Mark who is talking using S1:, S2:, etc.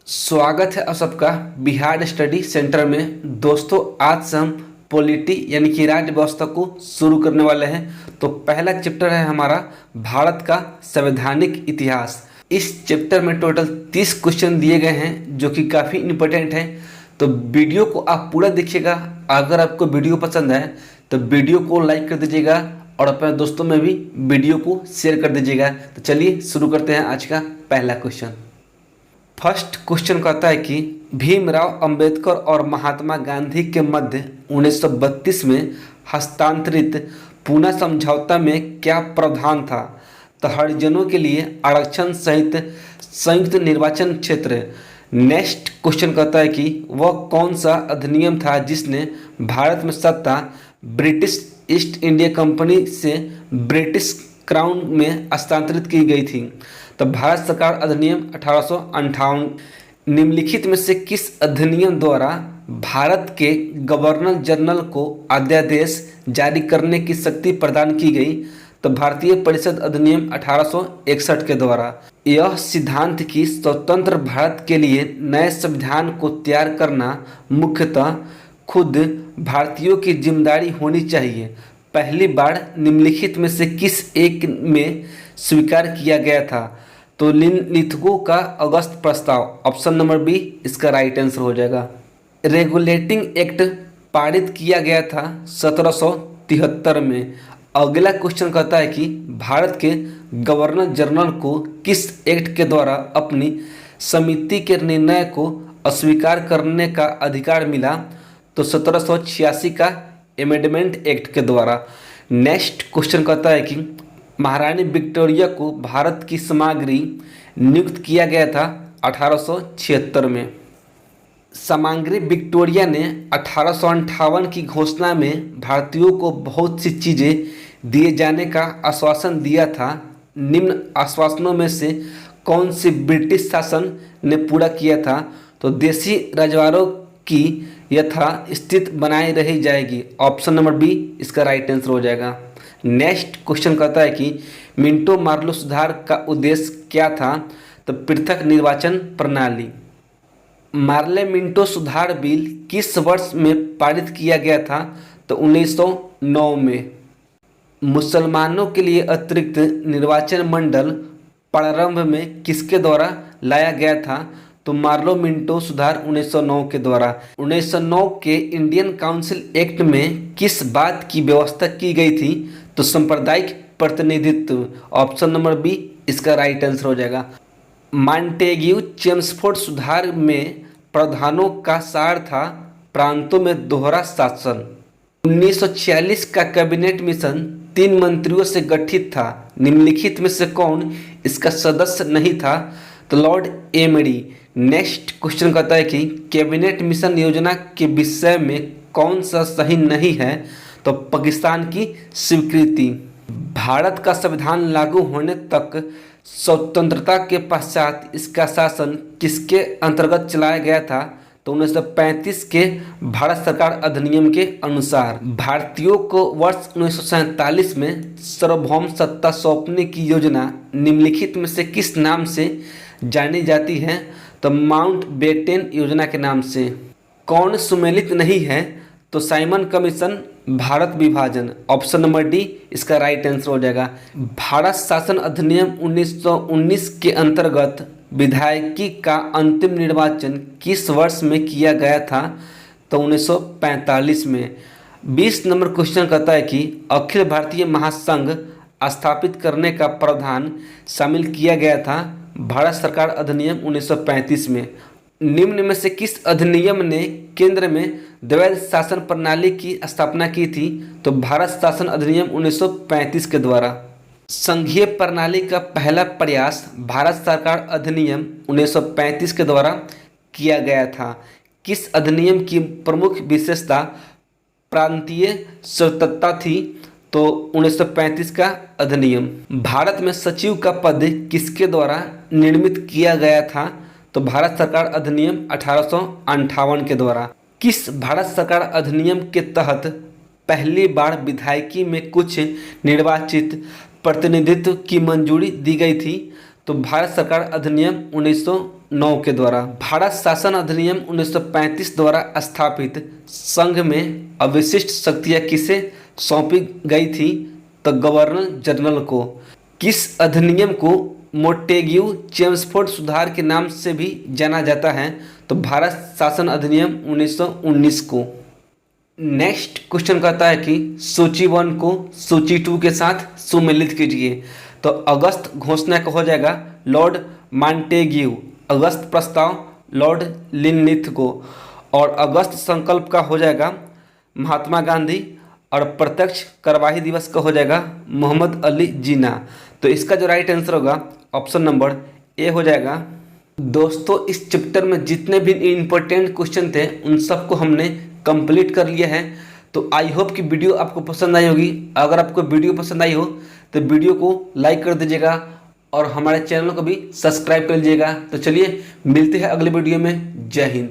S1: स्वागत है आप सबका बिहार स्टडी सेंटर में। दोस्तों, आज से हम पॉलिटी यानी कि राज्य व्यवस्था को शुरू करने वाले हैं। तो पहला चैप्टर है हमारा भारत का संवैधानिक इतिहास। इस चैप्टर में टोटल 30 क्वेश्चन दिए गए हैं जो कि काफ़ी इम्पोर्टेंट हैं। तो वीडियो को आप पूरा देखिएगा। अगर आपको वीडियो पसंद आए तो वीडियो को लाइक कर दीजिएगा और अपने दोस्तों में भी वीडियो को शेयर कर दीजिएगा। तो चलिए शुरू करते हैं आज का पहला क्वेश्चन। फर्स्ट क्वेश्चन कहता है कि भीमराव अंबेडकर और महात्मा गांधी के मध्य 1932 में हस्तांतरित पूना समझौता में क्या प्रावधान था? तो हरिजनों के लिए आरक्षण सहित संयुक्त निर्वाचन क्षेत्र। नेक्स्ट क्वेश्चन कहता है कि वह कौन सा अधिनियम था जिसने भारत में सत्ता ब्रिटिश ईस्ट इंडिया कंपनी से ब्रिटिश क्राउन में हस्तांतरित की गई थी? तो भारत सरकार अधिनियम 1858। निम्नलिखित में से किस अधिनियम द्वारा भारत के गवर्नर जनरल को अध्यादेश जारी करने की शक्ति प्रदान की गई? तो भारतीय परिषद अधिनियम 1861 के द्वारा। यह सिद्धांत कि स्वतंत्र भारत के लिए नए संविधान को तैयार करना मुख्यतः खुद भारतीयों की जिम्मेदारी होनी चाहिए, पहली बार निम्नलिखित में से किस एक में स्वीकार किया गया था? तो लिथगो का अगस्त प्रस्ताव, ऑप्शन नंबर बी इसका राइट आंसर हो जाएगा। रेगुलेटिंग एक्ट पारित किया गया था 1773 में। अगला क्वेश्चन कहता है कि भारत के गवर्नर जनरल को किस एक्ट के द्वारा अपनी समिति के निर्णय को अस्वीकार करने का अधिकार मिला? तो 1786 का एमेंडमेंट एक्ट के द्वारा। नेक्स्ट क्वेश्चन कहता है कि महारानी विक्टोरिया को भारत की समाग्री नियुक्त किया गया था 1876 में। समाग्री विक्टोरिया ने 1858 की घोषणा में भारतीयों को बहुत सी चीज़ें दिए जाने का आश्वासन दिया था। निम्न आश्वासनों में से कौन सी ब्रिटिश शासन ने पूरा किया था? तो देशी रजवाड़ों की यथास्थिति बनाई रही जाएगी, ऑप्शन नंबर बी इसका राइट आंसर हो जाएगा। नेक्स्ट क्वेश्चन कहता है कि मिंटो मार्लो सुधार का उद्देश्य क्या था? तो पृथक निर्वाचन प्रणाली। मार्ले मिंटो सुधार बिल किस वर्ष में पारित किया गया था? तो 1909 में। मुसलमानों के लिए अतिरिक्त निर्वाचन मंडल प्रारंभ में किसके द्वारा लाया गया था? तो मार्लो मिंटो सुधार 1909 के द्वारा। 1909 के इंडियन काउंसिल एक्ट में किस बात की व्यवस्था की गई थी? तो सांप्रदायिक प्रतिनिधित्व, ऑप्शन नंबर बी इसका राइट आंसर हो जाएगा। मॉन्टेग्यू चेम्सफोर्ड सुधार में प्रावधानों का सार था प्रांतों में दोहरा शासन। 1946 का कैबिनेट मिशन 3 मंत्रियों से गठित था। निम्नलिखित में से कौन इसका सदस्य नहीं था? तो लॉर्ड एमरी। नेक्स्ट क्वेश्चन कहता है कि कैबिनेट मिशन योजना के विषय में कौन सा सही नहीं है? तो पाकिस्तान की स्वीकृति। भारत का संविधान लागू होने तक स्वतंत्रता के पश्चात इसका शासन किसके अंतर्गत चलाया गया था? तो 1935 के भारत सरकार अधिनियम के अनुसार। भारतीयों को वर्ष 1947 में सार्वभौम सत्ता सौंपने की योजना निम्नलिखित में से किस नाम से जानी जाती है? तो माउंटबेटन योजना के नाम से। कौन सुमेलित नहीं है? तो साइमन कमीशन, भारत विभाजन, ऑप्शन नंबर डी इसका राइट आंसर हो जाएगा। भारत शासन अधिनियम 1919 के अंतर्गत विधायकी का अंतिम निर्वाचन किस वर्ष में किया गया था? तो 1945 में। 20 नंबर क्वेश्चन कहता है कि अखिल भारतीय महासंघ स्थापित करने का प्रावधान शामिल किया गया था भारत सरकार अधिनियम 1935 में। निम्न में से किस अधिनियम ने केंद्र में द्वैध शासन प्रणाली की स्थापना की थी? तो भारत शासन अधिनियम 1935 के द्वारा। संघीय प्रणाली का पहला प्रयास भारत सरकार अधिनियम 1935 के द्वारा किया गया था। किस अधिनियम की प्रमुख विशेषता प्रांतीय स्वायत्तता थी? तो 1935 का अधिनियम। भारत में सचिव का पद किसके द्वारा निर्मित किया गया था? तो भारत सरकार अधिनियम 1858 के द्वारा। किस भारत सरकार अधिनियम के तहत पहली बार विधायकी में कुछ निर्वाचित प्रतिनिधित्व की मंजूरी दी गई थी? तो भारत सरकार अधिनियम 1909 के द्वारा। भारत शासन अधिनियम 1935 द्वारा स्थापित संघ में अवशिष्ट शक्तियाँ किसे सौंपी गई थी? तो गवर्नर जनरल को। किस अधिनियम को मोंटेग्यू चेम्सफोर्ड सुधार के नाम से भी जाना जाता है? तो भारत शासन अधिनियम 1919 को। नेक्स्ट क्वेश्चन कहता है कि सूची 1 को सूची 2 के साथ सुमेलित कीजिए। तो अगस्त घोषणा का हो जाएगा लॉर्ड मॉन्टेग्यू, अगस्त प्रस्ताव लॉर्ड लिनलिथ को, और अगस्त संकल्प का हो जाएगा महात्मा गांधी, और प्रत्यक्ष कार्यवाही दिवस का हो जाएगा मोहम्मद अली जिन्ना। तो इसका जो राइट आंसर होगा ऑप्शन नंबर ए हो जाएगा। दोस्तों इस चैप्टर में जितने भी इम्पोर्टेंट क्वेश्चन थे उन सबको हमने कंप्लीट कर लिया है। तो आई होप कि वीडियो आपको पसंद आई होगी। अगर आपको वीडियो पसंद आई हो तो वीडियो को लाइक कर दीजिएगा और हमारे चैनल को भी सब्सक्राइब कर लीजिएगा। तो चलिए मिलते हैं अगले वीडियो में। जय हिंद।